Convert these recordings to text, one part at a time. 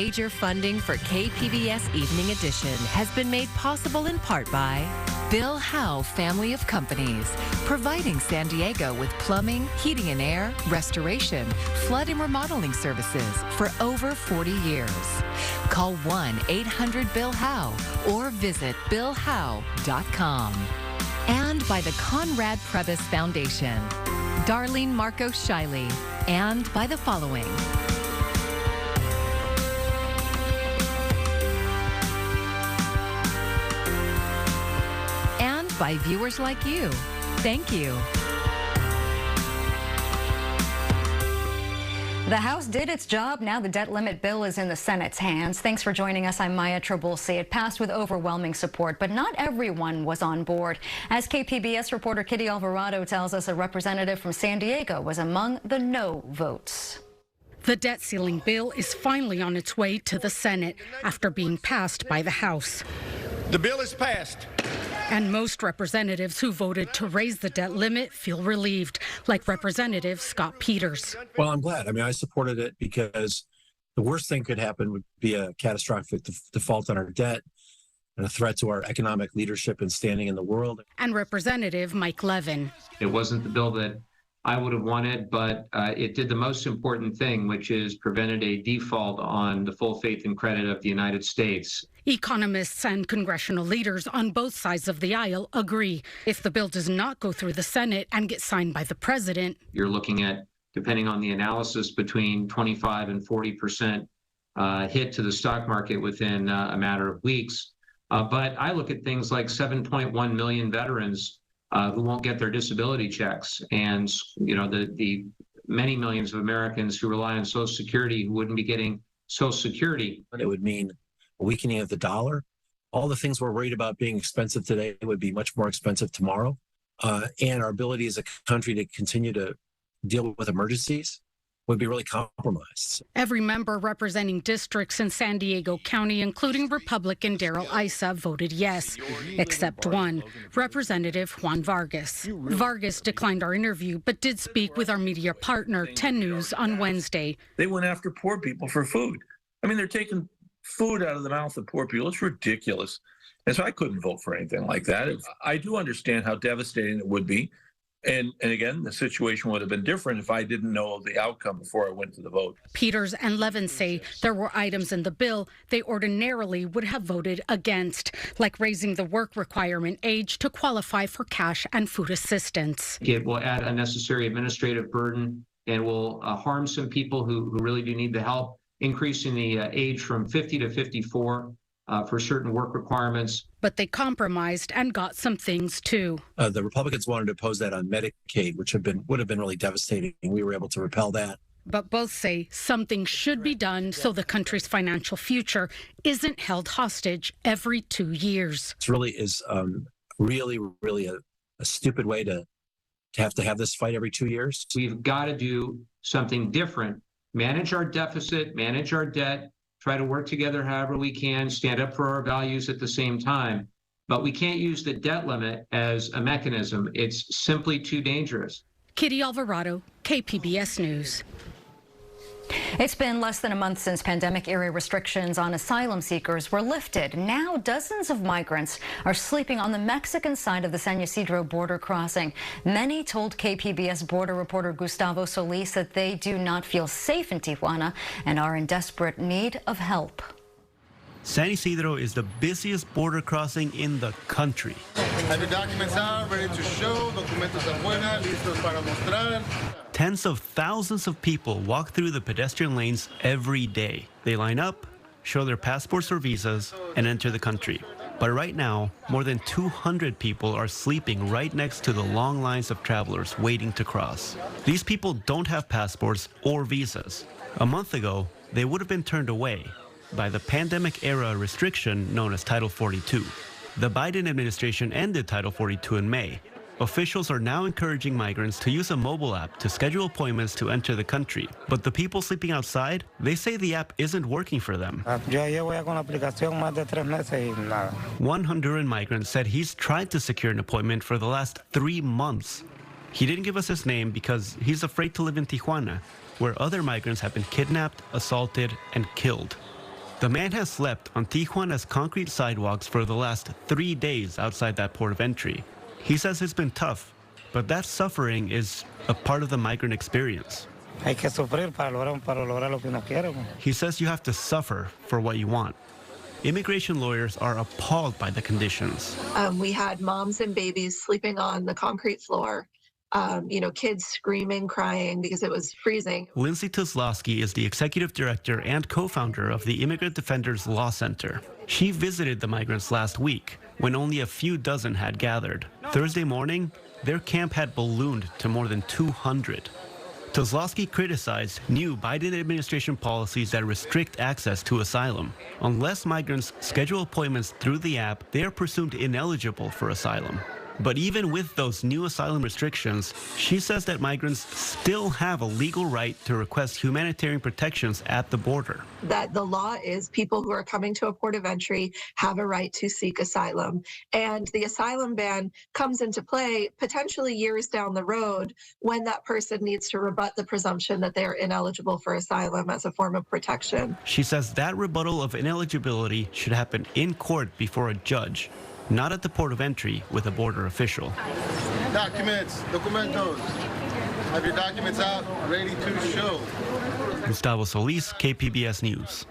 Major funding for KPBS Evening Edition has been made possible in part by Bill Howe Family of Companies, providing San Diego with plumbing, heating and air, restoration, flood and remodeling services for over 40 years. Call 1-800-BILL-HOWE or visit billhowe.com. And by the Conrad Prebys Foundation, Darlene Marcos Shiley, and by the following. And by viewers like you. Thank you. The House did its job. Now the debt limit bill is in the Senate's hands. Thanks for joining us. I'm Maya Trabulsi. It passed with overwhelming support, but not everyone was on board. As KPBS reporter Kitty Alvarado tells us, a representative from San Diego was among the no votes. The debt ceiling bill is finally on its way to the Senate after being passed by the House. The bill is passed. And most representatives who voted to raise the debt limit feel relieved, like Representative Scott Peters. Well, I'm glad. I mean, I supported it because the worst thing could happen would be a catastrophic default on our debt and a threat to our economic leadership and standing in the world. And Representative Mike Levin. It wasn't the bill that I would have wanted, but it did the most important thing, which is prevented a default on the full faith and credit of the United States. Economists and congressional leaders on both sides of the aisle agree. If the bill does not go through the Senate and get signed by the president, you're looking at, depending on the analysis, between 25 and 40% hit to the stock market within a matter of weeks. But I look at things like 7.1 million veterans who won't get their disability checks, and the many millions of Americans who rely on Social Security who wouldn't be getting Social Security. It would mean a weakening of the dollar. All the things we're worried about being expensive today would be much more expensive tomorrow. And our ability as a country to continue to deal with emergencies would be really compromised. Every member representing districts in San Diego County, including Republican Darrell Issa, voted yes, except one, Representative Juan Vargas. Vargas declined our interview, but did speak with our media partner, 10 News, on Wednesday. They went after poor people for food. I mean, they're taking food out of the mouth of poor people. It's ridiculous. And so I couldn't vote for anything like that. I do understand how devastating it would be. And again, the situation would have been different if I didn't know the outcome before I went to the vote. Peters and Levin say there were items in the bill they ordinarily would have voted against, like raising the work requirement age to qualify for cash and food assistance. It will add unnecessary administrative burden and will harm some people who really do need the help, increasing the age from 50 to 54 for certain work requirements. But they compromised and got some things too. The Republicans wanted to oppose that on Medicaid, which would have been really devastating. We were able to repel that. But both say something should be done so the country's financial future isn't held hostage every 2 years. It really is really a stupid way to have this fight every 2 years. We've got to do something different, manage our deficit, manage our debt, try to work together however we can, stand up for our values at the same time. But we can't use the debt limit as a mechanism. It's simply too dangerous. Kitty Alvarado, KPBS News. It's been less than a month since pandemic-era restrictions on asylum seekers were lifted. Now, dozens of migrants are sleeping on the Mexican side of the San Ysidro border crossing. Many told KPBS border reporter Gustavo Solis that they do not feel safe in Tijuana and are in desperate need of help. San Ysidro is the busiest border crossing in the country. Have your documents out, ready to show, documentos afuera, listos para mostrar. Tens of thousands of people walk through the pedestrian lanes every day. They line up, show their passports or visas, and enter the country. But right now, more than 200 people are sleeping right next to the long lines of travelers waiting to cross. These people don't have passports or visas. A month ago, they would have been turned away by the pandemic-era restriction known as Title 42. The Biden administration ended Title 42 in May. Officials are now encouraging migrants to use a mobile app to schedule appointments to enter the country. But the people sleeping outside, they say the app isn't working for them. One Honduran migrant said he's tried to secure an appointment for the last 3 months. He didn't give us his name because he's afraid to live in Tijuana, where other migrants have been kidnapped, assaulted, and killed. The man has slept on Tijuana's concrete sidewalks for the last 3 days outside that port of entry. He says it's been tough, but that suffering is a part of the migrant experience. He says you have to suffer for what you want. Immigration lawyers are appalled by the conditions. We had moms and babies sleeping on the concrete floor. Kids screaming, crying because it was freezing. Lindsay Kozlowski is the executive director and co-founder of the Immigrant Defenders Law Center. She visited the migrants last week when only a few dozen had gathered. Thursday morning, their camp had ballooned to more than 200. Kozlowski criticized new Biden administration policies that restrict access to asylum. Unless migrants schedule appointments through the app, they are presumed ineligible for asylum. But even with those new asylum restrictions, she says that migrants still have a legal right to request humanitarian protections at the border. That the law is people who are coming to a port of entry have a right to seek asylum. And the asylum ban comes into play potentially years down the road when that person needs to rebut the presumption that they are ineligible for asylum as a form of protection. She says that rebuttal of ineligibility should happen in court before a judge, not at the port of entry with a border official. Documentos. Have your documents out, ready to show. Gustavo Solis, KPBS News.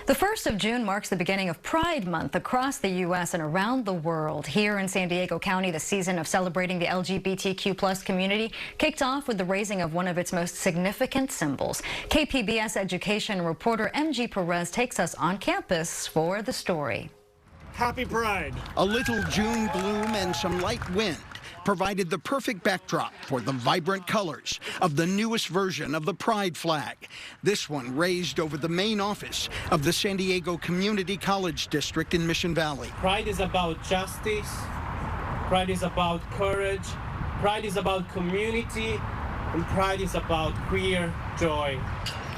The 1st of June marks the beginning of Pride Month across the U.S. and around the world. Here in San Diego County, the season of celebrating the LGBTQ+ community kicked off with the raising of one of its most significant symbols. KPBS education reporter MG Perez takes us on campus for the story. Happy Pride. A little June gloom and some light wind provided the perfect backdrop for the vibrant colors of the newest version of the Pride flag. This one raised over the main office of the San Diego Community College District in Mission Valley. Pride is about justice. Pride is about courage. Pride is about community. And pride is about queer joy.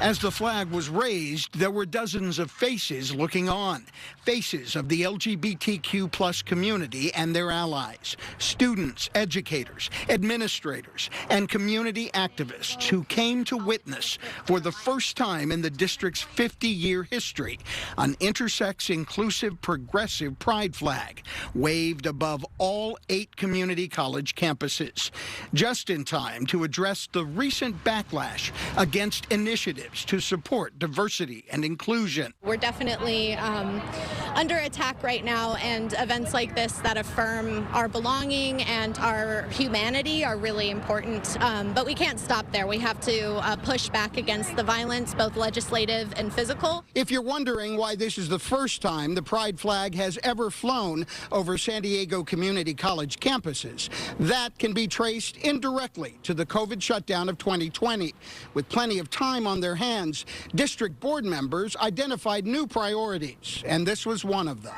As the flag was raised, there were dozens of faces looking on. Faces of the LGBTQ+ community and their allies. Students, educators, administrators, and community activists who came to witness for the first time in the district's 50-year history an intersex, inclusive, progressive pride flag waved above all 8 community college campuses. Just in time to address the recent backlash against initiatives to support diversity and inclusion. We're definitely under attack right now, and events like this that affirm our belonging and our humanity are really important. But we can't stop there. We have to push back against the violence, both legislative and physical. If you're wondering why this is the first time the Pride flag has ever flown over San Diego Community College campuses, that can be traced indirectly to the COVID shutdown of 2020. With plenty of time on their hands, district board members identified new priorities, and this was one of them.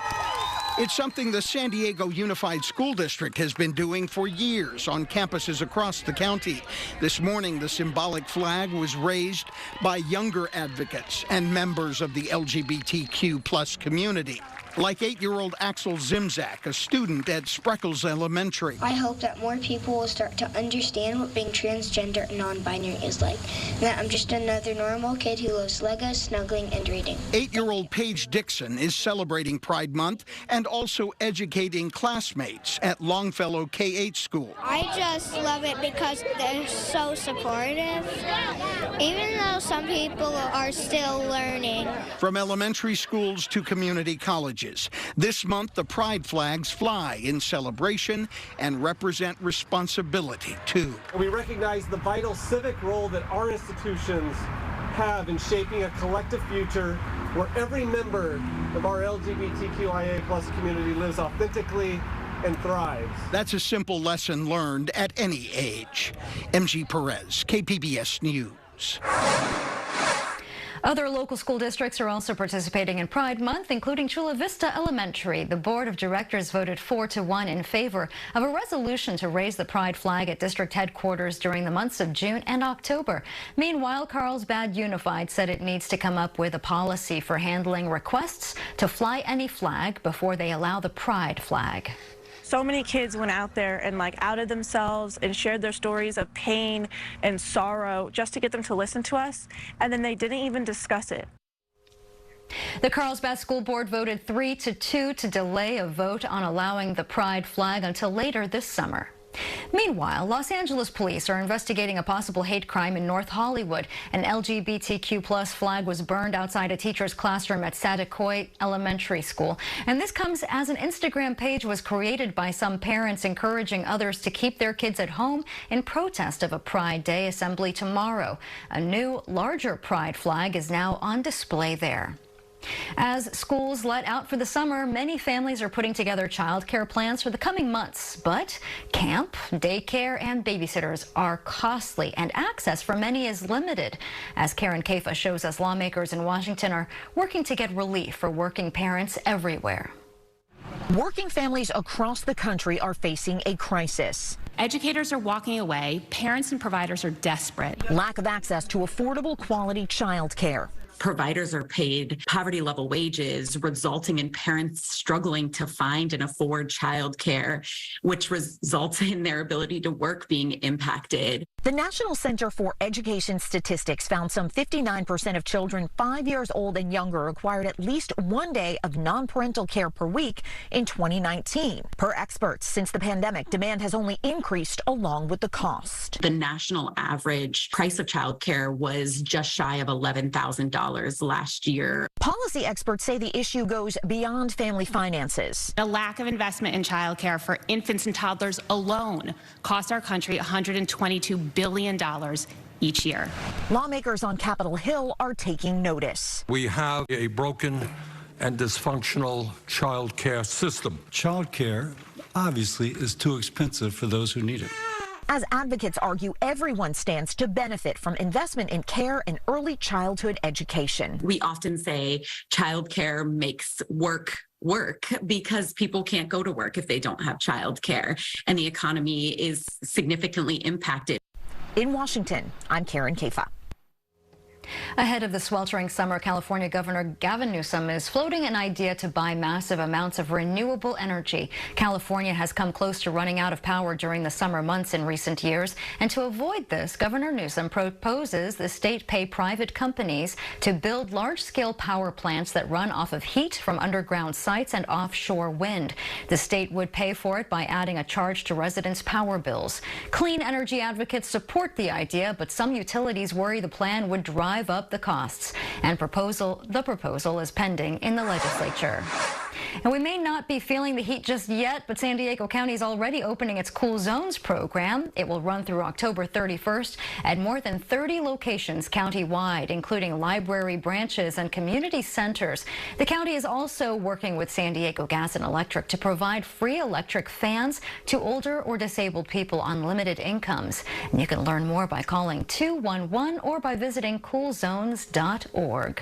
It's something the San Diego Unified School District has been doing for years on campuses across the county. This morning, the symbolic flag was raised by younger advocates and members of the LGBTQ+ community, like 8-year-old Axel Zimzak, a student at Spreckles Elementary. I hope that more people will start to understand what being transgender and non-binary is like, and that I'm just another normal kid who loves Legos, snuggling, and reading. 8-year-old Paige Dixon is celebrating Pride Month and also educating classmates at Longfellow K-8 school. I just love it because they're so supportive, even though some people are still learning. From elementary schools to community colleges, this month the Pride flags fly in celebration and represent responsibility too. We recognize the vital civic role that our institutions have in shaping a collective future where every member of our LGBTQIA+ community lives authentically and thrives. That's a simple lesson learned at any age. MG Perez, KPBS News. Other local school districts are also participating in Pride Month, including Chula Vista Elementary. The board of directors voted 4-1 in favor of a resolution to raise the Pride flag at district headquarters during the months of June and October. Meanwhile, Carlsbad Unified said it needs to come up with a policy for handling requests to fly any flag before they allow the Pride flag. So many kids went out there and outed themselves and shared their stories of pain and sorrow just to get them to listen to us, and then they didn't even discuss it. The Carlsbad School Board voted 3-2 to delay a vote on allowing the pride flag until later this summer. Meanwhile, Los Angeles police are investigating a possible hate crime in North Hollywood. An LGBTQ+ flag was burned outside a teacher's classroom at Saticoy Elementary School. And this comes as an Instagram page was created by some parents encouraging others to keep their kids at home in protest of a Pride Day assembly tomorrow. A new, larger pride flag is now on display there. As schools let out for the summer, many families are putting together childcare plans for the coming months. But camp, daycare, and babysitters are costly, and access for many is limited. As Karen Kafa shows us, lawmakers in Washington are working to get relief for working parents everywhere. Working families across the country are facing a crisis. Educators are walking away. Parents and providers are desperate. Lack of access to affordable, quality child care. Providers are paid poverty-level wages, resulting in parents struggling to find and afford childcare, which results in their ability to work being impacted. The National Center for Education Statistics found some 59% of children 5 years old and younger required at least 1 day of non-parental care per week in 2019. Per experts, since the pandemic, demand has only increased along with the cost. The national average price of childcare was just shy of $11,000 last year. Policy experts say the issue goes beyond family finances. The lack of investment in childcare for infants and toddlers alone costs our country $122 billion each year. Lawmakers on Capitol Hill are taking notice. We have a broken and dysfunctional child care system. Child care obviously is too expensive for those who need it. As advocates argue, everyone stands to benefit from investment in care and early childhood education. We often say childcare makes work because people can't go to work if they don't have childcare, and the economy is significantly impacted. In Washington, I'm Karen Kafa. Ahead of the sweltering summer, California Governor Gavin Newsom is floating an idea to buy massive amounts of renewable energy. California has come close to running out of power during the summer months in recent years. And to avoid this, Governor Newsom proposes the state pay private companies to build large-scale power plants that run off of heat from underground sites and offshore wind. The state would pay for it by adding a charge to residents' power bills. Clean energy advocates support the idea, but some utilities worry the plan would drive up the costs, and the proposal is pending in the legislature. And we may not be feeling the heat just yet, but San Diego County is already opening its Cool Zones program. It will run through October 31st at more than 30 locations countywide, including library branches and community centers. The county is also working with San Diego Gas and Electric to provide free electric fans to older or disabled people on limited incomes. And you can learn more by calling 211 or by visiting coolzones.org.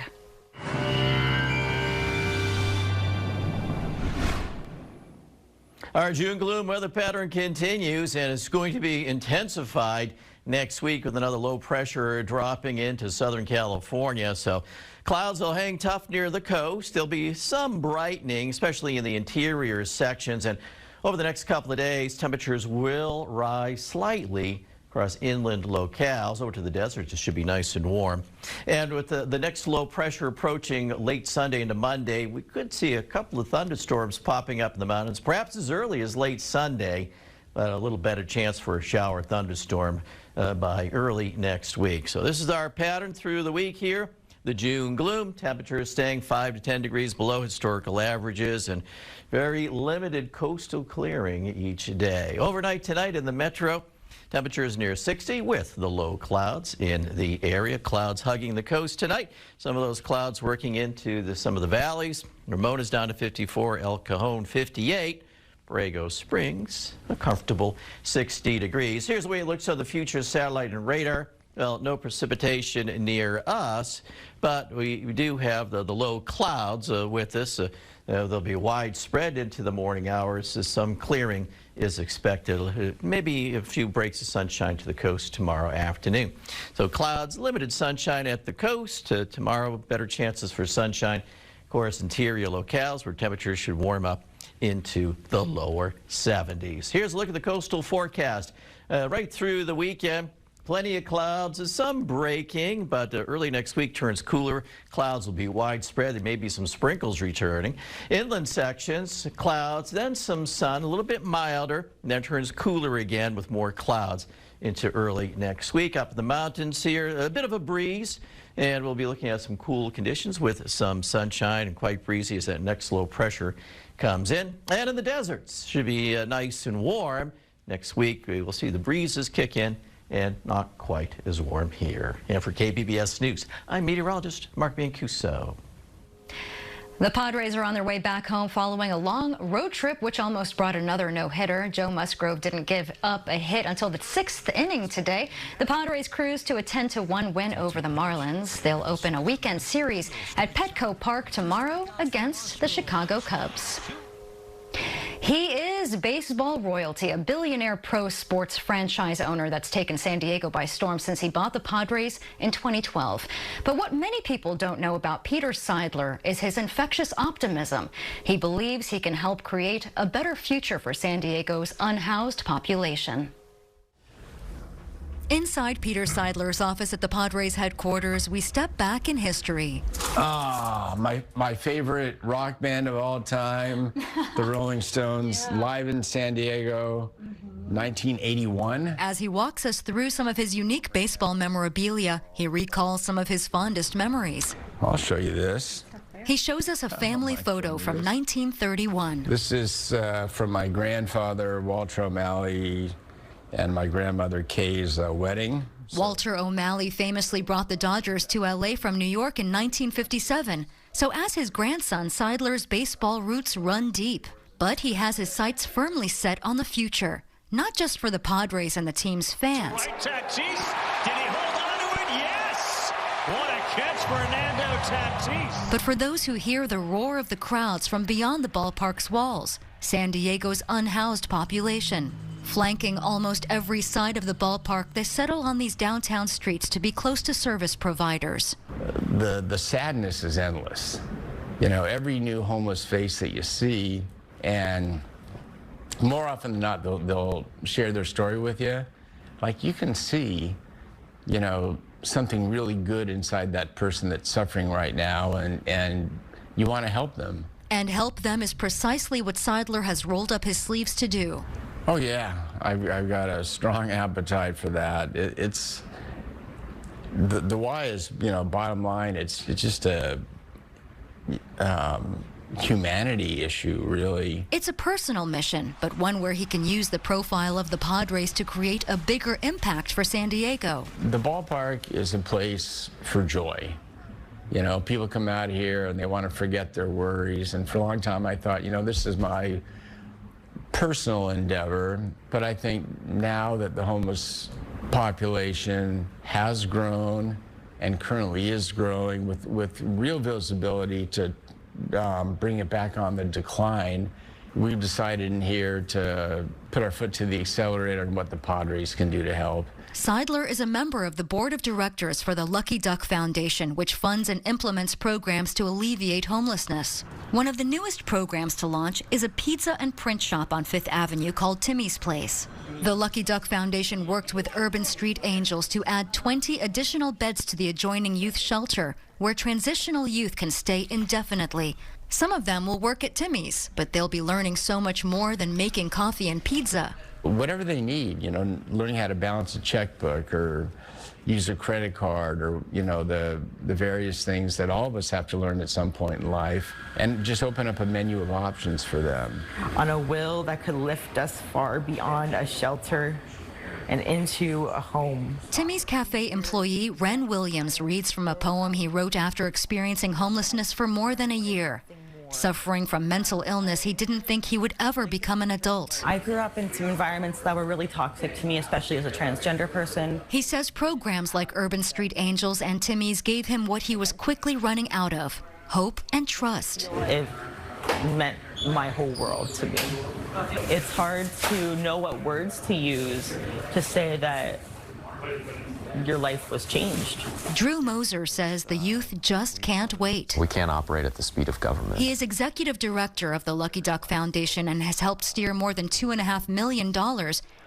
Our June gloom weather pattern continues, and it's going to be intensified next week with another low pressure dropping into Southern California. So clouds will hang tough near the coast. There'll be some brightening, especially in the interior sections. And over the next couple of days, temperatures will rise slightly across inland locales. Over to the desert, it should be nice and warm. And with the next low pressure approaching late Sunday into Monday, we could see a couple of thunderstorms popping up in the mountains, perhaps as early as late Sunday, but a little better chance for a shower thunderstorm by early next week. So this is our pattern through the week here. The June gloom, temperatures staying 5 to 10 degrees below historical averages, and very limited coastal clearing each day. Overnight tonight in the metro, temperatures near 60 with the low clouds in the area. Clouds hugging the coast tonight. Some of those clouds working into some of the valleys. Ramona's down to 54, El Cajon 58. Borrego Springs, a comfortable 60 degrees. Here's the way it looks on the future satellite and radar. Well, no precipitation near us, but we do have the low clouds with us. They'll be widespread into the morning hours as some clearing is expected. Maybe a few breaks of sunshine to the coast tomorrow afternoon. So clouds, limited sunshine at the coast. Tomorrow, better chances for sunshine. Of course, interior locales where temperatures should warm up into the lower 70s. Here's a look at the coastal forecast. Right through the weekend, plenty of clouds, some breaking, but early next week turns cooler. Clouds will be widespread. There may be some sprinkles returning. Inland sections, clouds, then some sun, a little bit milder, and then turns cooler again with more clouds into early next week. Up in the mountains here, a bit of a breeze, and we'll be looking at some cool conditions with some sunshine and quite breezy as that next low pressure comes in. And in the deserts, should be nice and warm. Next week, we will see the breezes kick in and not quite as warm here. And for KPBS News, I'm meteorologist Mark Mancuso. The Padres are on their way back home following a long road trip, which almost brought another no-hitter. Joe Musgrove didn't give up a hit until the 6th inning today. The Padres cruised to a 10-1 win over the Marlins. They'll open a weekend series at Petco Park tomorrow against the Chicago Cubs. He is baseball royalty, a billionaire pro sports franchise owner that's taken San Diego by storm since he bought the Padres in 2012. But what many people don't know about Peter Seidler is his infectious optimism. He believes he can help create a better future for San Diego's unhoused population. Inside Peter Seidler's office at the Padres headquarters, we step back in history. My favorite rock band of all time, the Rolling Stones, live in San Diego, 1981. As he walks us through some of his unique baseball memorabilia, he recalls some of his fondest memories. I'll show you this. He shows us a family photo from 1931. This is from my grandfather, Walter O'Malley, and my grandmother Kay's wedding. Walter O'Malley famously brought the Dodgers to L.A. from New York in 1957. So as his grandson, Seidler's baseball roots run deep. But he has his sights firmly set on the future, not just for the Padres and the team's fans. Right, Tatis. Did he hold on to it? Yes! What a catch, Fernando Tatis. But for those who hear the roar of the crowds from beyond the ballpark's walls, San Diego's unhoused population. Flanking almost every side of the ballpark, they settle on these downtown streets to be close to service providers. The sadness is endless. You know, every new homeless face that you see, and more often than not, they'll share their story with you. Like, you can see, you know, something really good inside that person that's suffering right now, and you want to help them. And help them is precisely what Seidler has rolled up his sleeves to do. Oh yeah, I've got a strong appetite for that. It's the why is, you know, bottom line, it's just a humanity issue, really. It's a personal mission, but one where he can use the profile of the Padres to create a bigger impact for San Diego. The ballpark is a place for joy. You know, people come out here and they want to forget their worries, and for a long time I thought, you know, this is my personal endeavor, but I think now that the homeless population has grown and currently is growing with real visibility to bring it back on the decline, we've decided in here to put our foot to the accelerator on what the Padres can do to help. Seidler is a member of the board of directors for the Lucky Duck Foundation, which funds and implements programs to alleviate homelessness. One of the newest programs to launch is a pizza and print shop on 5th Avenue called Timmy's Place. The Lucky Duck Foundation worked with Urban Street Angels to add 20 additional beds to the adjoining youth shelter, where transitional youth can stay indefinitely. Some of them will work at Timmy's, but they'll be learning so much more than making coffee and pizza. Whatever they need, you know, learning how to balance a checkbook or use a credit card, or, you know, the various things that all of us have to learn at some point in life, and just open up a menu of options for them. On a will that could lift us far beyond a shelter and into a home. Timmy's Cafe employee Ren Williams reads from a poem he wrote after experiencing homelessness for more than a year. Suffering from mental illness, he didn't think he would ever become an adult. I grew up in some environments that were really toxic to me, especially as a transgender person. He says programs like Urban Street Angels and Timmy's gave him what he was quickly running out of: hope and trust. It meant my whole world to me. It's hard to know what words to use to say that your life was changed. Drew Moser says the youth just can't wait. We can't operate at the speed of government. He is executive director of the Lucky Duck Foundation and has helped steer more than $2.5 million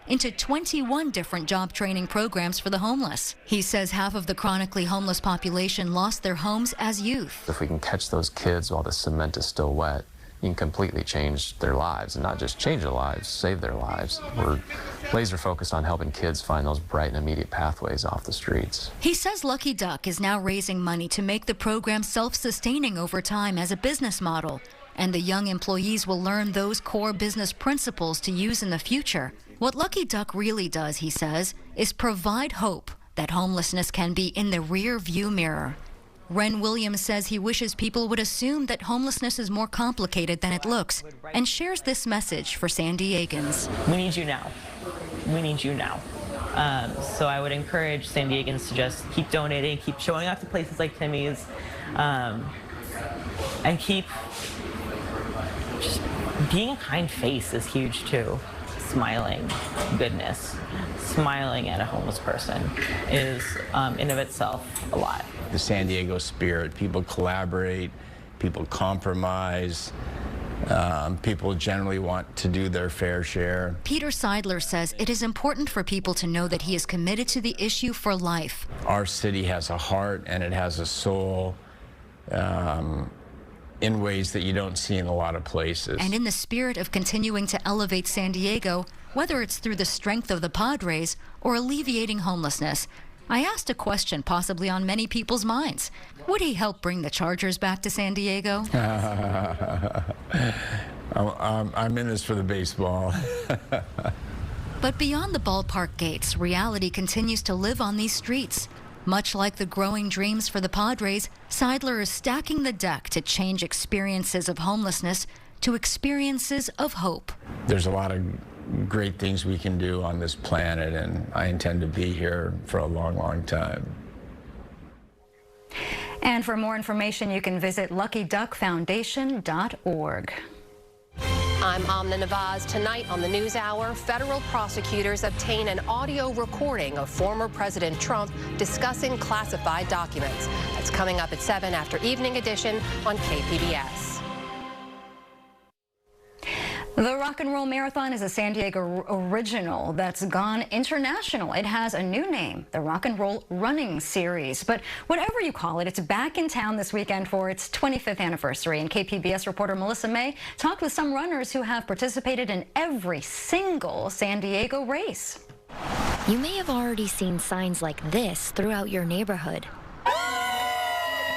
into 21 different job training programs for the homeless. He says half of the chronically homeless population lost their homes as youth. If we can catch those kids while the cement is still wet, you can completely change their lives, and not just change their lives, save their lives. We're laser focused on helping kids find those bright and immediate pathways off the streets. He says Lucky Duck is now raising money to make the program self-sustaining over time as a business model, and the young employees will learn those core business principles to use in the future. What Lucky Duck really does, he says, is provide hope that homelessness can be in the rear view mirror. Ren Williams says he wishes people would assume that homelessness is more complicated than it looks, and shares this message for San Diegans. We need you now. We need you now. So I would encourage San Diegans to just keep donating, keep showing up to places like Timmy's, and keep just being a kind face is huge too. Smiling goodness, smiling at a homeless person is in of itself a lot. The San Diego spirit, people collaborate, people compromise, people generally want to do their fair share. Peter Seidler says it is important for people to know that he is committed to the issue for life. Our city has a heart and it has a soul in ways that you don't see in a lot of places. And in the spirit of continuing to elevate San Diego, whether it's through the strength of the Padres or alleviating homelessness, I asked a question possibly on many people's minds. Would he help bring the Chargers back to San Diego? I'm in this for the baseball. But beyond the ballpark gates, reality continues to live on these streets. Much like the growing dreams for the Padres, Seidler is stacking the deck to change experiences of homelessness to experiences of hope. There's a lot of great things we can do on this planet, and I intend to be here for a long, long time. And for more information, you can visit LuckyDuckFoundation.org. I'm Amna Nawaz. Tonight on the NewsHour, federal prosecutors obtain an audio recording of former President Trump discussing classified documents. That's coming up at 7 after Evening Edition on KPBS. The Rock and Roll Marathon is a San Diego original that's gone international. It has a new name, the Rock and Roll Running Series. But whatever you call it, it's back in town this weekend for its 25th anniversary. And KPBS reporter Melissa May talked with some runners who have participated in every single San Diego race. You may have already seen signs like this throughout your neighborhood.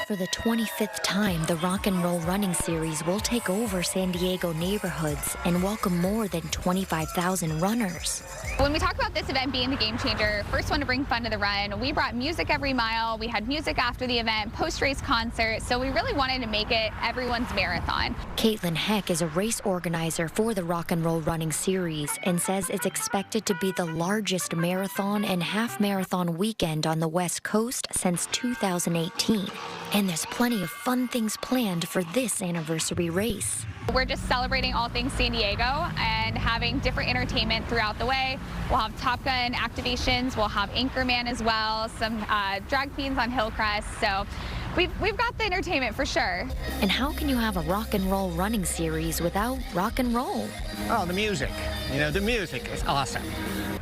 For the 25th time, the Rock and Roll Running Series will take over San Diego neighborhoods and welcome more than 25,000 runners. When we talk about this event being the game changer, first one to bring fun to the run, we brought music every mile. We had music after the event, post-race concert, so we really wanted to make it everyone's marathon. Caitlin Heck is a race organizer for the Rock and Roll Running Series and says it's expected to be the largest marathon and half marathon weekend on the West Coast since 2018. And there's plenty of fun things planned for this anniversary race. We're just celebrating all things San Diego and having different entertainment throughout the way. We'll have Top Gun activations, we'll have Anchorman as well, some drag queens on Hillcrest, so we've got the entertainment for sure. And how can you have a Rock and Roll Running Series without rock and roll? Oh, the music. You know, the music is awesome.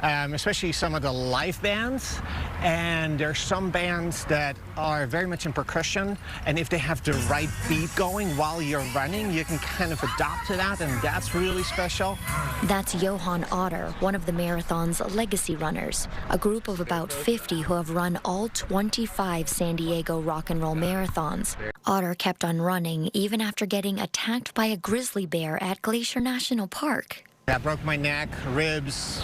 Especially some of the live bands. And there's some bands that are very much in percussion. And if they have the right beat going while you're running, you can kind of adapt to that. And that's really special. That's Johan Otter, one of the marathon's legacy runners, a group of about 50 who have run all 25 San Diego Rock and Roll marathons. Otter kept on running even after getting attacked by a grizzly bear at Glacier National Park. I broke my neck, ribs,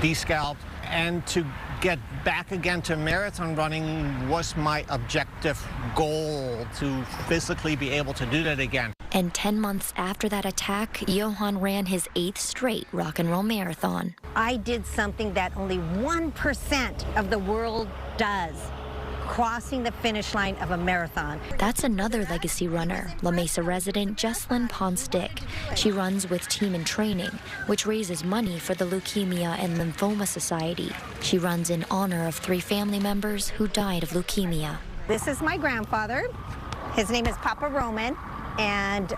descalped, and to get back again to marathon running was my objective goal, to physically be able to do that again. And 10 months after that attack, Johan ran his 8th straight Rock and Roll Marathon. I did something that only 1% of the world does. Crossing the finish line of a marathon. That's another legacy runner, La Mesa resident Jesslyn Ponstick. She runs with Team in Training, which raises money for the Leukemia and Lymphoma Society. She runs in honor of 3 family members who died of leukemia. This is my grandfather. His name is Papa Roman. and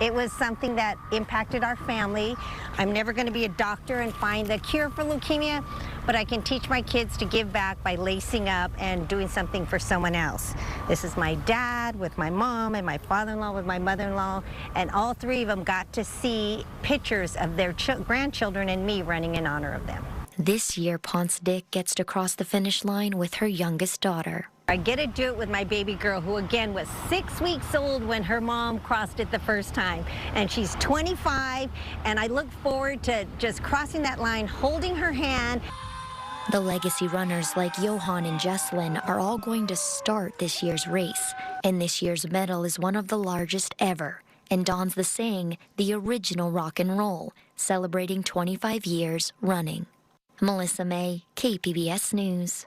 it was something that impacted our family. I'm never going to be a doctor and find the cure for leukemia, but I can teach my kids to give back by lacing up and doing something for someone else. This is my dad with my mom and my father-in-law with my mother-in-law, and all three of them got to see pictures of their grandchildren and me running in honor of them. This year, Ponce Dick gets to cross the finish line with her youngest daughter. I get to do it with my baby girl, who again was 6 weeks old when her mom crossed it the first time. And she's 25, and I look forward to just crossing that line, holding her hand. The legacy runners like Johan and Jesslyn are all going to start this year's race. And this year's medal is one of the largest ever, and dons the saying, the original rock and roll, celebrating 25 years running. Melissa May, KPBS News.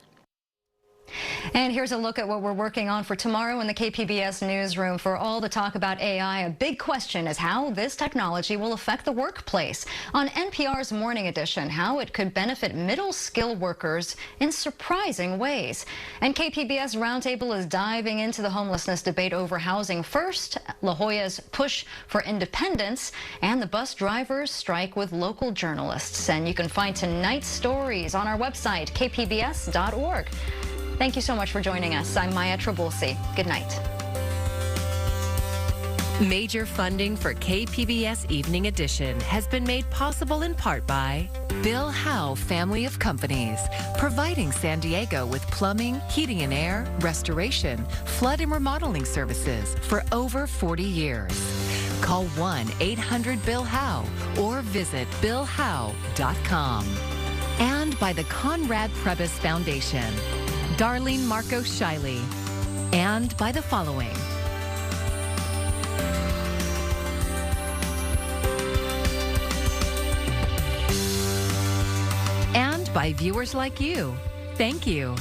And here's a look at what we're working on for tomorrow in the KPBS newsroom. For all the talk about AI, a big question is how this technology will affect the workplace. On NPR's Morning Edition, how it could benefit middle-skill workers in surprising ways. And KPBS Roundtable is diving into the homelessness debate over housing first, La Jolla's push for independence, and the bus drivers' strike with local journalists. And you can find tonight's stories on our website, kpbs.org. Thank you so much for joining us. I'm Maya Trabulsi. Good night. Major funding for KPBS Evening Edition has been made possible in part by Bill Howe Family of Companies, providing San Diego with plumbing, heating and air, restoration, flood and remodeling services for over 40 years. Call 1-800-BILL-HOWE or visit billhowe.com. And by the Conrad Prebys Foundation, Darlene Marco Shiley, and by the following. And by viewers like you. Thank you.